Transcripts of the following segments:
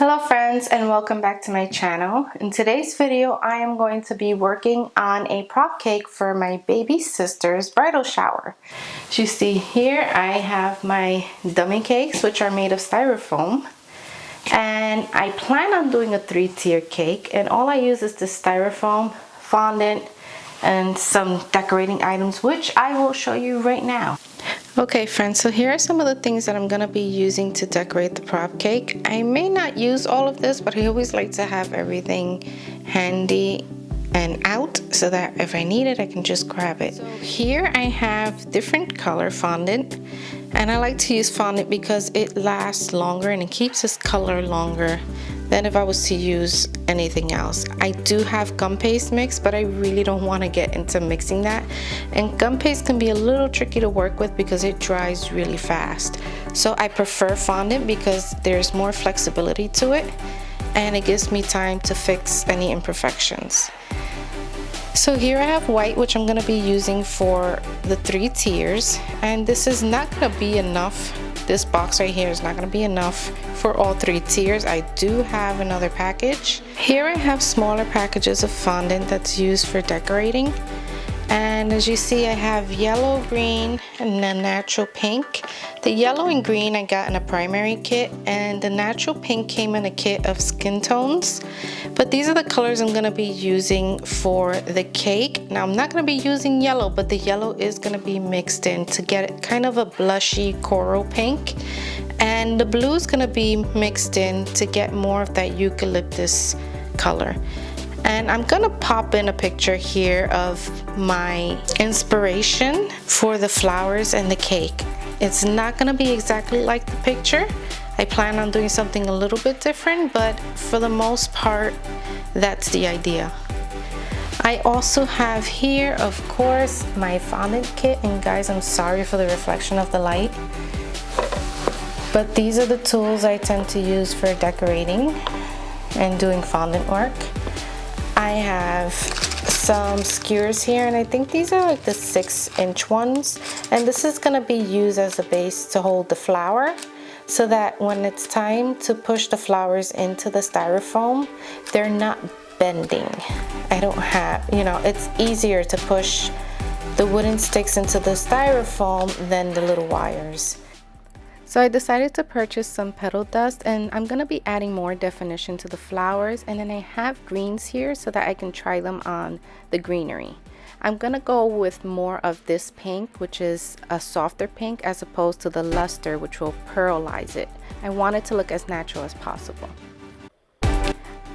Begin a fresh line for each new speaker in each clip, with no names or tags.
Hello friends, and welcome back to my channel. In today's video I am going to be working on a prop cake for my baby sister's bridal shower. As you see here, I have my dummy cakes, which are made of styrofoam, and I plan on doing a 3-tier cake, and all I use is the styrofoam, fondant, and some decorating items, which I will show you right now. Okay friends, so here are some of the things that I'm going to be using to decorate the prop cake. I may not use all of this, but I always like to have everything handy and out so that if I need it I can just grab it. So here I have different color fondant, and I like to use fondant because it lasts longer and it keeps its color longer than if I was to use anything else. I do have gum paste mix, but I really don't want to get into mixing that, and gum paste can be a little tricky to work with because it dries really fast. So I prefer fondant because there's more flexibility to it and it gives me time to fix any imperfections. So here I have white, which I'm going to be using for the 3 tiers, and this is not going to be enough. This box right here is not going to be enough for all 3 tiers. I do have another package. Here I have smaller packages of fondant that's used for decorating, and as you see I have yellow, green, and a natural pink. The yellow and green I got in a primary kit, and the natural pink came in a kit of skin tones. But these are the colors I'm going to be using for the cake. Now I'm not going to be using yellow, but the yellow is going to be mixed in to get kind of a blushy coral pink, and the blue is going to be mixed in to get more of that eucalyptus color. And I'm gonna pop in a picture here of my inspiration for the flowers and the cake. It's not gonna be exactly like the picture. I plan on doing something a little bit different, but for the most part, that's the idea. I also have here, of course, my fondant kit, and guys, I'm sorry for the reflection of the light, but these are the tools I tend to use for decorating and doing fondant work. I have some skewers here, and I think these are like the 6-inch ones, and this is going to be used as a base to hold the flour so that when it's time to push the flowers into the styrofoam, they're not bending. I don't have, it's easier to push the wooden sticks into the styrofoam than the little wires. So I decided to purchase some petal dust, and I'm going to be adding more definition to the flowers, and then I have greens here so that I can try them on the greenery. I'm going to go with more of this pink, which is a softer pink, as opposed to the luster, which will pearlize it. I want it to look as natural as possible.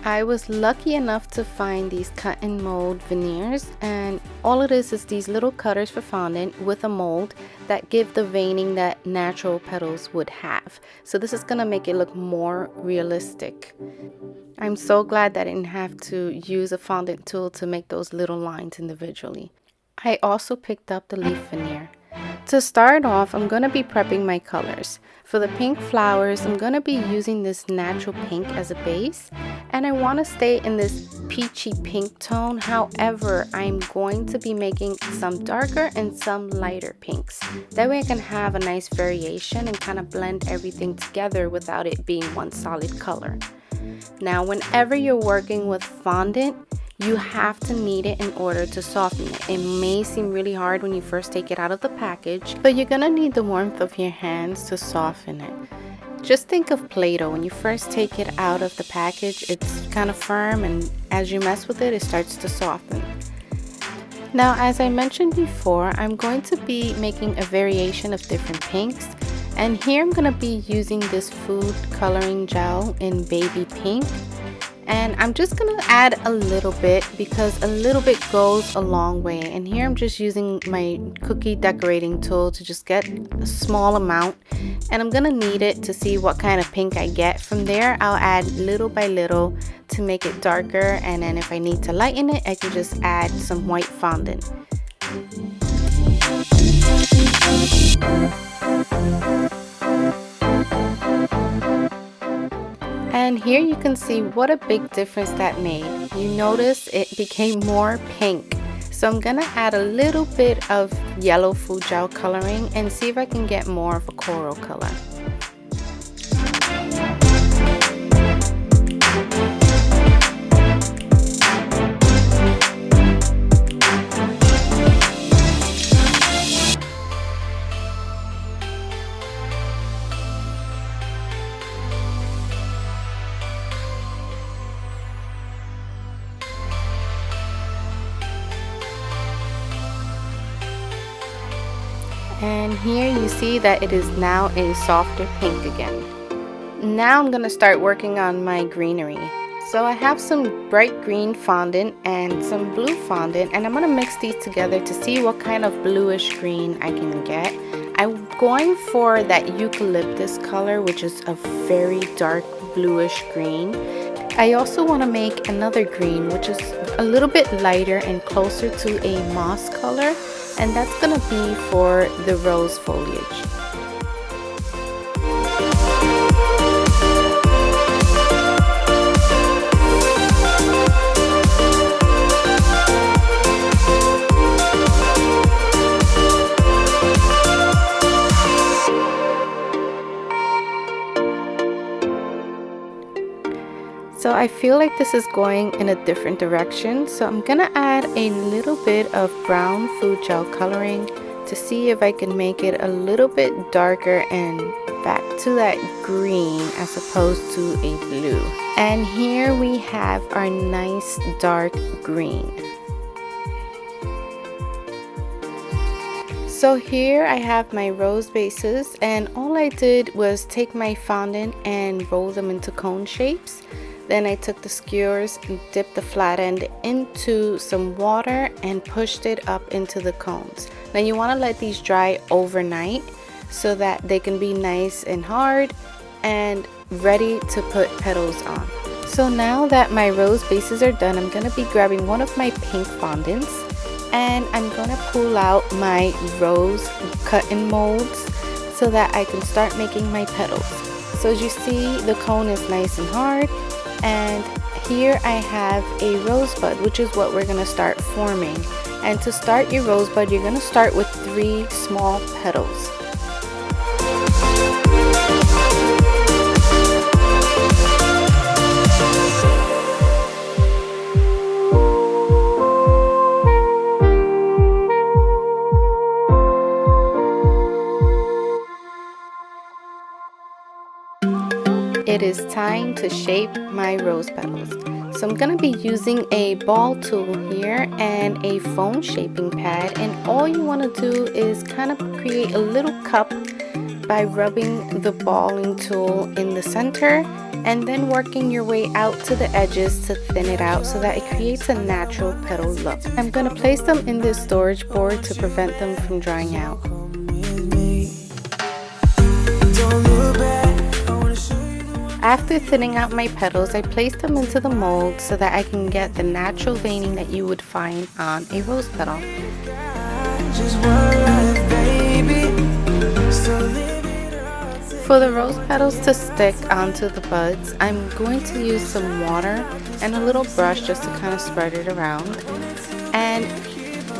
I was lucky enough to find these cut and mold veneers, and all it is these little cutters for fondant with a mold that give the veining that natural petals would have. So this is going to make it look more realistic. I'm so glad that I didn't have to use a fondant tool to make those little lines individually. I also picked up the leaf veneer. To start off, I'm going to be prepping my colors. For the pink flowers, I'm going to be using this natural pink as a base, and I want to stay in this peachy pink tone. However, I'm going to be making some darker and some lighter pinks. That way I can have a nice variation and kind of blend everything together without it being one solid color. Now, whenever you're working with fondant, you have to knead it in order to soften it. It may seem really hard when you first take it out of the package, but you're gonna need the warmth of your hands to soften it. Just think of Play-Doh. When you first take it out of the package, it's kind of firm, and as you mess with it, it starts to soften. Now, as I mentioned before, I'm going to be making a variation of different pinks, and here I'm gonna be using this food coloring gel in baby pink. And I'm just going to add a little bit because a little bit goes a long way. And here I'm just using my cookie decorating tool to just get a small amount. And I'm going to knead it to see what kind of pink I get. From there, I'll add little by little to make it darker. And then if I need to lighten it, I can just add some white fondant. And here you can see what a big difference that made. You notice it became more pink. So I'm gonna add a little bit of yellow food gel coloring and see if I can get more of a coral color. And here you see that it is now a softer pink again. Now I'm gonna start working on my greenery. So I have some bright green fondant and some blue fondant, and I'm gonna mix these together to see what kind of bluish green I can get. I'm going for that eucalyptus color, which is a very dark bluish green. I also want to make another green, which is a little bit lighter and closer to a moss color, and that's gonna be for the rose foliage. So I feel like this is going in a different direction, so I'm gonna add a little bit of brown food gel coloring to see if I can make it a little bit darker and back to that green as opposed to a blue. And here we have our nice dark green. So here I have my rose bases, and all I did was take my fondant and roll them into cone shapes. Then I took the skewers and dipped the flat end into some water and pushed it up into the cones. Now you want to let these dry overnight so that they can be nice and hard and ready to put petals on. So now that my rose bases are done, I'm going to be grabbing one of my pink fondants and I'm going to pull out my rose cut-in molds so that I can start making my petals. So as you see, the cone is nice and hard. And here I have a rosebud, which is what we're going to start forming. And to start your rosebud, you're going to start with 3 small petals. It is time to shape my rose petals. So I'm going to be using a ball tool here and a foam shaping pad, and all you want to do is kind of create a little cup by rubbing the balling tool in the center and then working your way out to the edges to thin it out so that it creates a natural petal look. I'm going to place them in this storage board to prevent them from drying out. After thinning out my petals, I place them into the mold so that I can get the natural veining that you would find on a rose petal. For the rose petals to stick onto the buds, I'm going to use some water and a little brush just to kind of spread it around. And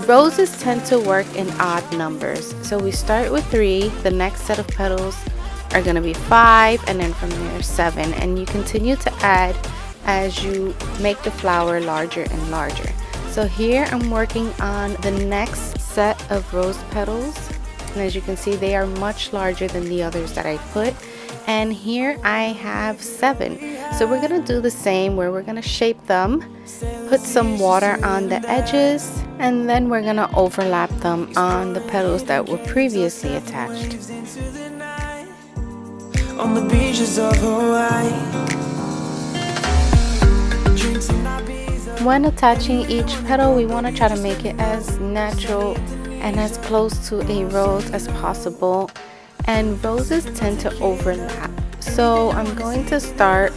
roses tend to work in odd numbers. So we start with 3, the next set of petals are going to be 5, and then from there 7, and you continue to add as you make the flower larger and larger. So here I'm working on the next set of rose petals, and as you can see they are much larger than the others that I put, and here I have 7. So we're going to do the same where we're going to shape them, put some water on the edges, and then we're going to overlap them on the petals that were previously attached. On the beaches of Hawaii. When attaching each petal, we want to try to make it as natural and as close to a rose as possible, and roses tend to overlap. So I'm going to start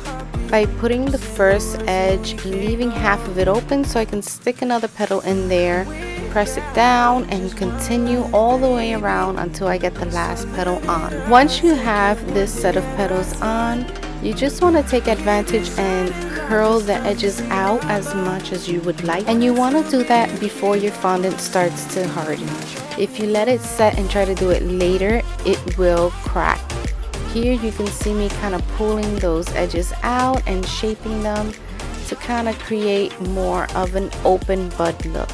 by putting the first edge, leaving half of it open so I can stick another petal in there, press it down, and continue all the way around until I get the last petal on. Once you have this set of petals on, you just want to take advantage and curl the edges out as much as you would like, and you want to do that before your fondant starts to harden. If you let it set and try to do it later, it will crack. Here you can see me kind of pulling those edges out and shaping them to kind of create more of an open bud look.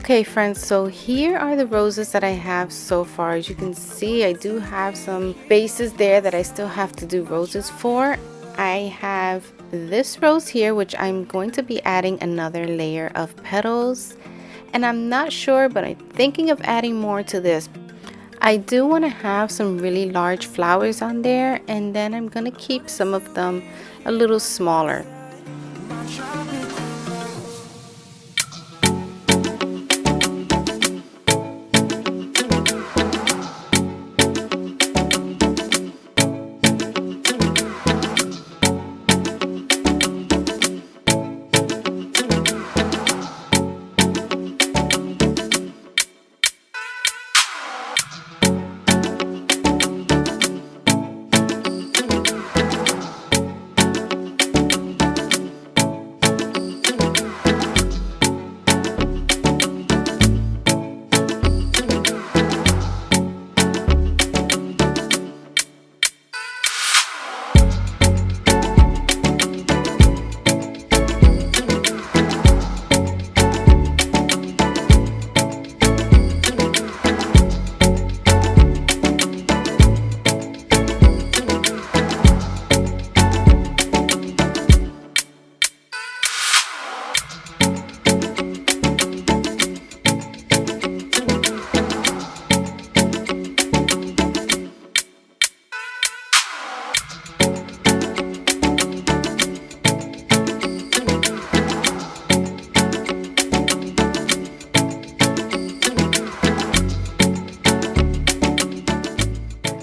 Okay friends, so here are the roses that I have so far. As you can see, I do have some bases there that I still have to do roses for. I have this rose here, which I'm going to be adding another layer of petals, and I'm not sure, but I'm thinking of adding more to this. I do want to have some really large flowers on there, and then I'm going to keep some of them a little smaller.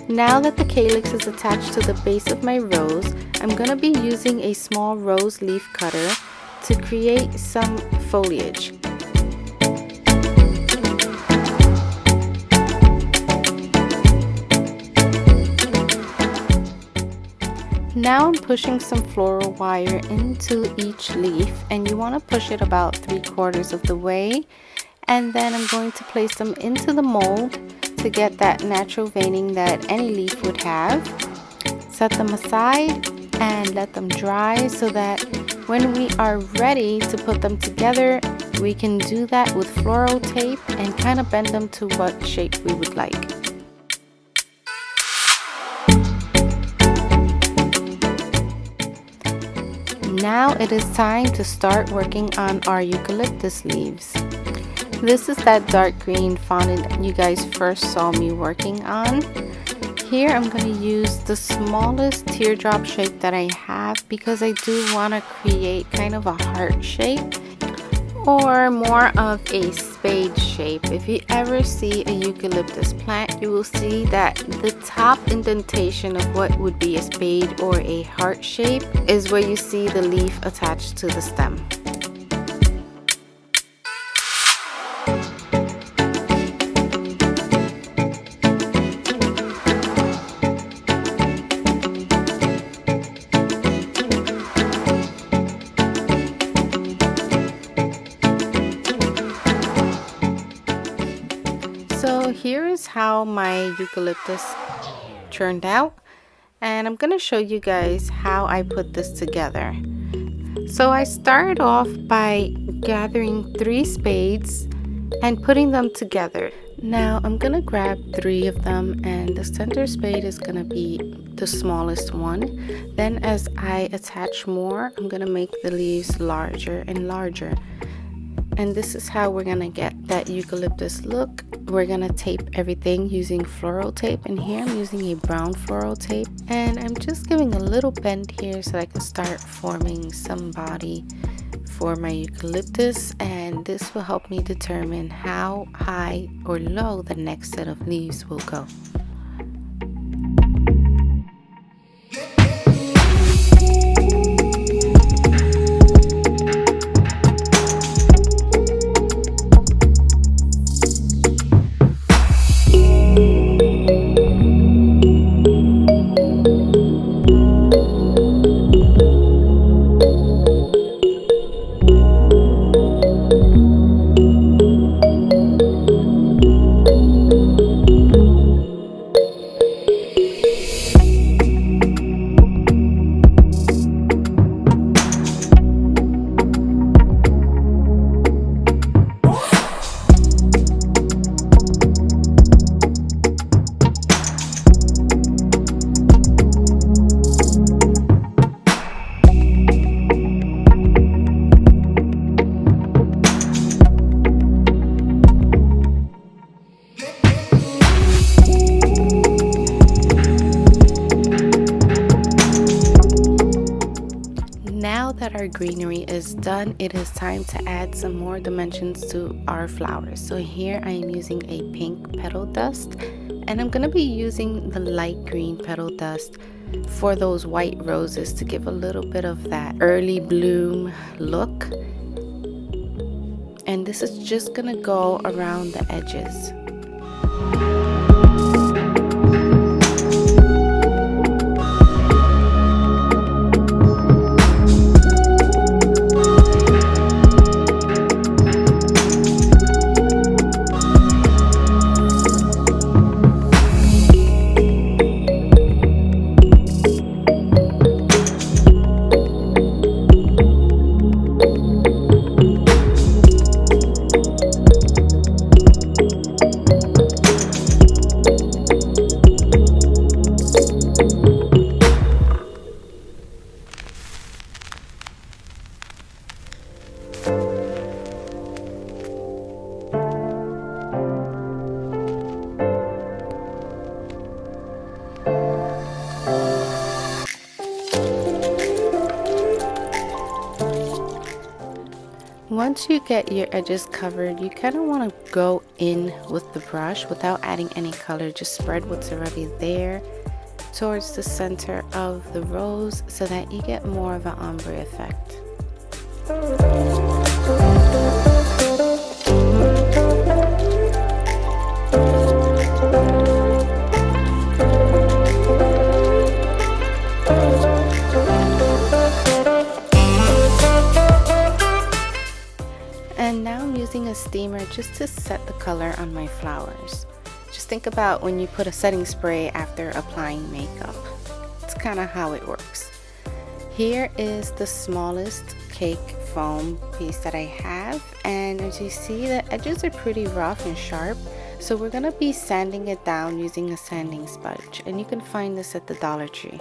Now that the calyx is attached to the base of my rose, I'm going to be using a small rose leaf cutter to create some foliage. Now I'm pushing some floral wire into each leaf, and you want to push it about 3/4 of the way, and then I'm going to place them into the mold to get that natural veining that any leaf would have. Set them aside and let them dry so that when we are ready to put them together, we can do that with floral tape and kind of bend them to what shape we would like. Now it is time to start working on our eucalyptus leaves. This is that dark green fondant that you guys first saw me working on. Here I'm going to use the smallest teardrop shape that I have because I do want to create kind of a heart shape, or more of a spade shape. If you ever see a eucalyptus plant, you will see that the top indentation of what would be a spade or a heart shape is where you see the leaf attached to the stem. So here is how my eucalyptus turned out, and I'm going to show you guys how I put this together. So I started off by gathering 3 spades and putting them together. Now I'm going to grab 3 of them, and the center spade is going to be the smallest one. Then as I attach more, I'm going to make the leaves larger and larger. And this is how we're gonna get that eucalyptus look. We're gonna tape everything using floral tape, and here I'm using a brown floral tape, and I'm just giving a little bend here so I can start forming some body for my eucalyptus, and this will help me determine how high or low the next set of leaves will go. our greenery is done, it is time to add some more dimensions to our flowers. So here I am using a pink petal dust, and I'm going to be using the light green petal dust for those white roses to give a little bit of that early bloom look. And this is just going to go around the edges. Once you get your edges covered, you kind of want to go in with the brush without adding any color. Just spread what's already there towards the center of the rose so that you get more of an ombre effect. And now I'm using a steamer just to set the color on my flowers. Just think about when you put a setting spray after applying makeup. It's kind of how it works. Here is the smallest cake foam piece that I have, and as you see, the edges are pretty rough and sharp, so we're going to be sanding it down using a sanding sponge, and you can find this at the Dollar Tree.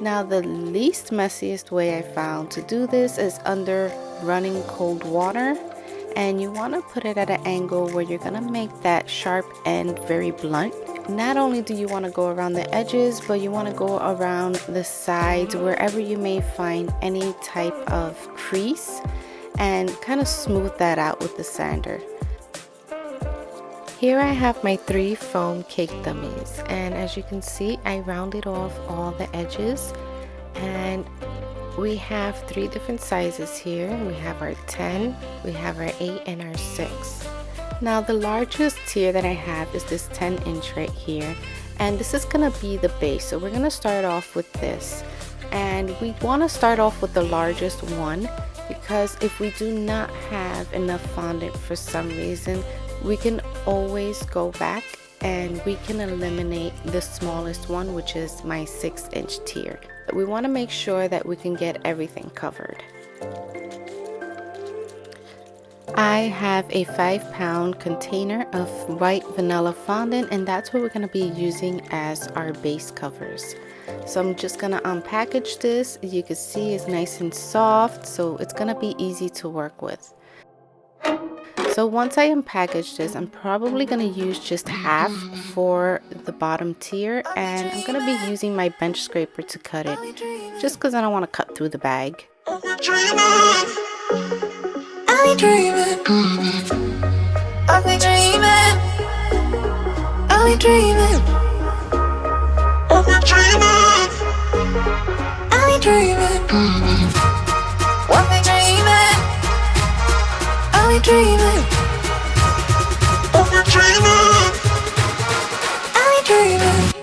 Now the least messiest way I found to do this is under running cold water, and you want to put it at an angle where you're going to make that sharp end very blunt. Not only do you want to go around the edges, but you want to go around the sides wherever you may find any type of crease, and kind of smooth that out with the sander. Here I have my 3 foam cake dummies, and as you can see, I rounded off all the edges, and we have 3 different sizes here. We have our 10, we have our 8, and our 6. Now the largest tier that I have is this 10-inch right here, and this is going to be the base. So we're going to start off with this, and we want to start off with the largest one, because if we do not have enough fondant for some reason, we can always go back and we can eliminate the smallest one, which is my 6-inch tier. But we want to make sure that we can get everything covered. I have a 5-pound container of white vanilla fondant, and that's what we're going to be using as our base covers. So I'm just going to unpackage this. You can see it's nice and soft, so it's going to be easy to work with. So once I unpackage this, I'm probably going to use just half for the bottom tier, and I'm going to be using my bench scraper to cut it, just because I don't want to cut through the bag.
Are we dreaming? Are we dreaming? Are we dreaming? Are we dreaming? Are we dreaming? Are we dreaming? Are we dreaming? Are we dreaming? Are we dreaming? Are we dreaming?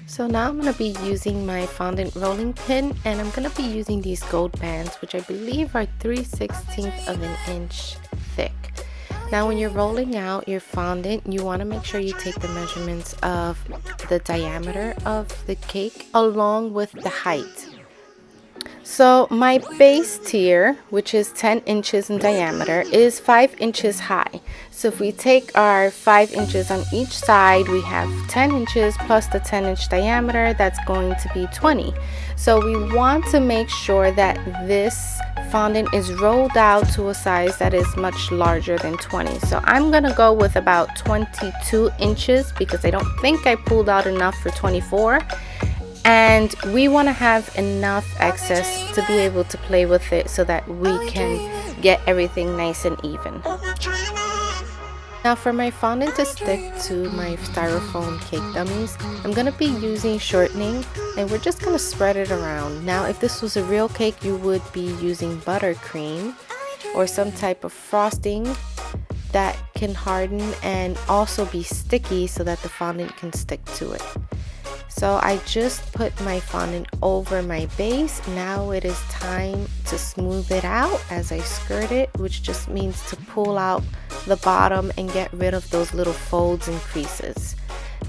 So now I'm going to be using my fondant rolling pin, and I'm going to be using these gold bands, which I believe are 3/16 of an inch thick. Now when you're rolling out your fondant, you want to make sure you take the measurements of the diameter of the cake along with the height. So my base tier, which is 10 inches in diameter, is 5 inches high. So if we take our 5 inches on each side, we have 10 inches plus the 10-inch diameter, that's going to be 20. So we want to make sure that this fondant is rolled out to a size that is much larger than 20. So I'm gonna go with about 22 inches because I don't think I pulled out enough for 24. And we want to have enough excess to be able to play with it so that we can get everything nice and even. Now for my fondant to stick to my styrofoam cake dummies, I'm going to be using shortening, and we're just going to spread it around. Now if this was a real cake, you would be using buttercream or some type of frosting that can harden and also be sticky so that the fondant can stick to it. So I just put my fondant over my base. Now it is time to smooth it out as I skirt it, which just means to pull out the bottom and get rid of those little folds and creases.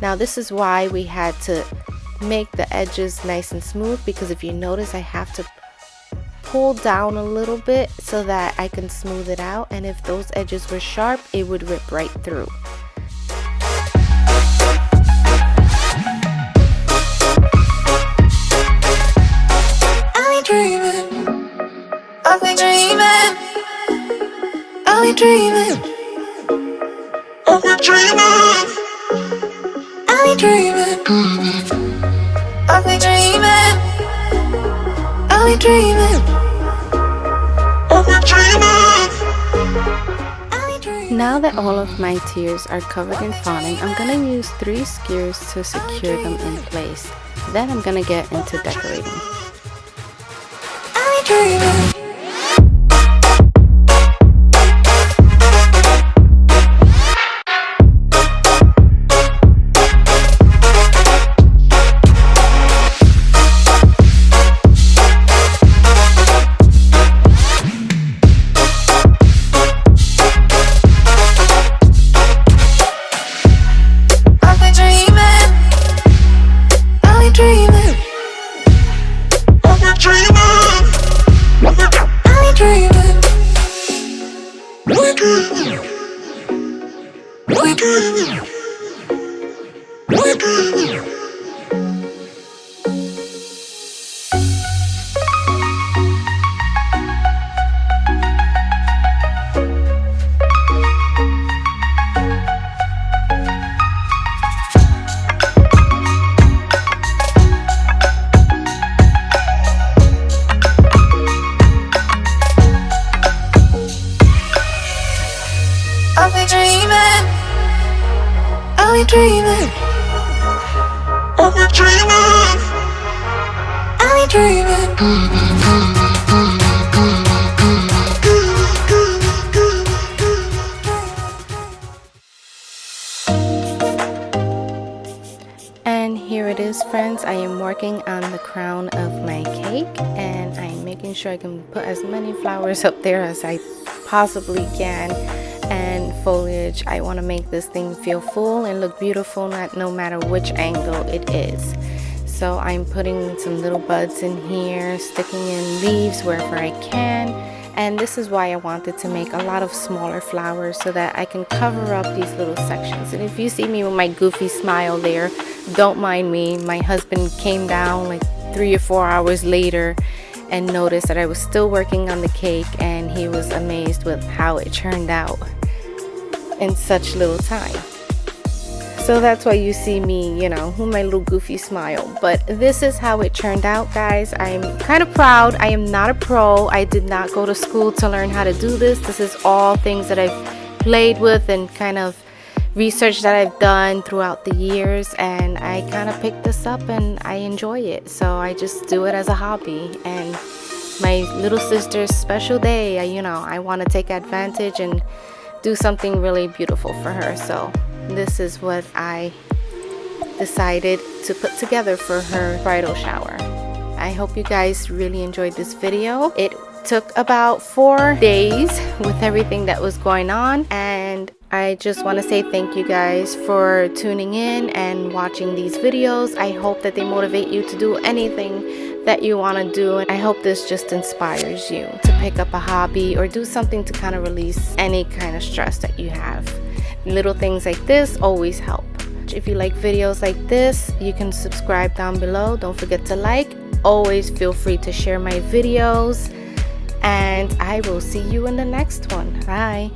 Now this is why we had to make the edges nice and smooth, because if you notice, I have to pull down a little bit so that I can smooth it out, and if those edges were sharp, it would rip right through.
I've been dreaming, I've been dreaming, I've been dreaming, I've been dreaming, I've been dreaming, I've been dreaming, I've been dreaming.
Now that all of my tiers are covered in fondant, I'm going to use 3 skewers to secure them in place. Then I'm going to get into decorating.
Dreaming. Dreaming, I've been dreaming, I've been dreaming.
And here it is, friends. I am working on the crown of my cake, and I'm making sure I can put as many flowers up there as I possibly can, and foliage. I want to make this thing feel full and look beautiful, no matter which angle it is. So I'm putting some little buds in here, sticking in leaves wherever I can, and this is why I wanted to make a lot of smaller flowers so that I can cover up these little sections. And if you see me with my goofy smile there, don't mind me. My husband came down like 3 or 4 hours later and noticed that I was still working on the cake, and he was amazed with how it turned out in such little time. So that's why you see me, you know, with my little goofy smile. But this is how it turned out, guys. I'm kind of proud. I am not a pro. I did not go to school to learn how to do this. This is all things that I've played with and kind of research that I've done throughout the years, and I kind of picked this up and I enjoy it. So I just do it as a hobby, and my little sister's special day, I want to take advantage and do something really beautiful for her. So this is what I decided to put together for her bridal shower. I hope you guys really enjoyed this video. It took about 4 days with everything that was going on, and I just want to say thank you guys for tuning in and watching these videos. I hope that they motivate you to do anything that you want to do, and I hope this just inspires you to pick up a hobby or do something to kind of release any kind of stress that you have. Little things like this always help. If you like videos like this, you can subscribe down below. Don't forget to like. Always feel free to share my videos, and I will see you in the next one. Bye.